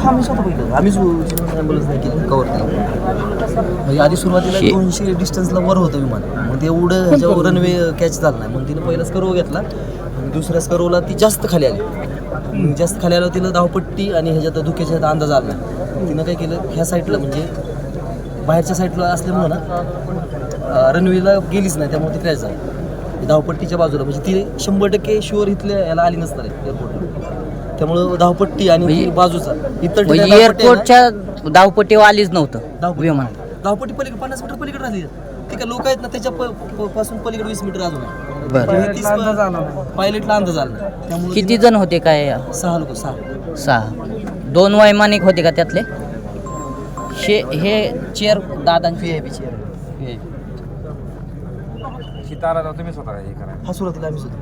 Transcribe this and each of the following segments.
हा मी स्वतः बघितलं. आम्हीच ॲम्ब्युलन्स नाही केली कवर केली. म्हणजे आधी सुरुवातीला 200 डिस्टन्सला वर होतं विमान. मग ते एवढं ह्याच्यावर रनवे कॅच झाला नाही. मग तिनं पहिला स्कर्व घेतला आणि दुसऱ्या स्कर्वला ती जास्त खाली आली. जास्त खाली आल्यावर तिला धावपट्टी आणि ह्याच्यात धुक्याच्या अंदाज आला नाही. तिनं काय केलं, ह्या साईडला म्हणजे बाहेरच्या साईडला असल्यामुळं ना रनवेला गेलीच नाही, त्यामुळे ती क्रॅश झाली धावपट्टीच्या बाजूला. म्हणजे ती 100% शुअर इथल्या याला आली नसणार आहे एअरपोर्टला. त्यामुळं धावपट्टी आणि बाजूचा इतर एअरपोर्टच्या धावपट्टीवर आलीच नव्हतं विमान. धावपट्टी पलीकडे 50 मीटर पलीकडे राहिली. ठीक आहे, लोक आहेत ना त्याच्या पासून पलीकडे 20 मीटर अजून आहे. पायलटला अंदाज आला नाही. त्यामुळे किती जण होते काय? 6 लोक. 6. 2 वैमानिक होते का त्यातले? हे चेअर दादांची VIP चेअर. तारा तुम्ही स्वतः हे करा. हा सुरुवातीला आम्ही सुद्धा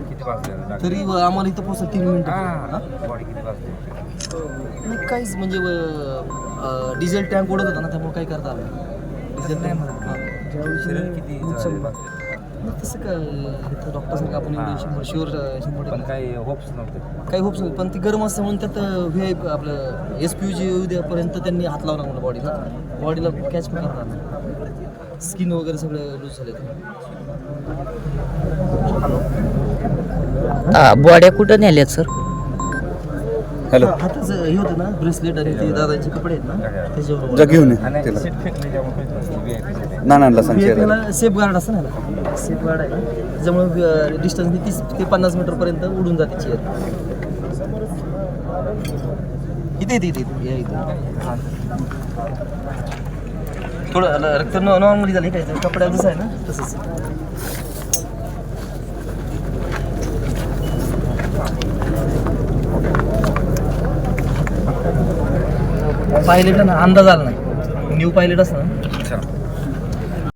किती वाजले तरी आम्हाला इथं पोहोचलं 3 मिनिटं. बॉडी किती वाजले? नाही काहीच म्हणजे डिझेल टँक ओढत होता ना, त्यामुळे काही करता आलं नाही. डिझेल नाही म्हणत किती तसं काय इथं डॉक्टरसारखं आपण एवढं 100 पण काही होप्स नव्हते. काही होप्स नाही. पण ती गरम असते म्हणून त्यात VIP आपलं SPUG उद्यापर्यंत त्यांनी हात लावला मला बॉडीला कॅच पण करणार नाही. स्किन वगैरे सगळं लूज झाले. बॉड्या कुठं नेल्यात सर? हॅलो, हाताच हे होतं ना ब्रेसलेट आणि ते दादाचे कपडे आहेत ना त्याच्यावर जा घेऊन ये त्याला. नानांना सांग त्याला सेफ गार्ड असतं ना, सेफ गार्ड आहे ना, त्याच्यामुळे डिस्टन्स 30 ते 50 मीटरपर्यंत उडून जाते चेअर. इथे थोडं रक्त नॉर्मली झालं काय कपड्या जसं आहे ना तसंच. पायलटला ना अंदाज आला नाही. न्यू पायलट असतं ना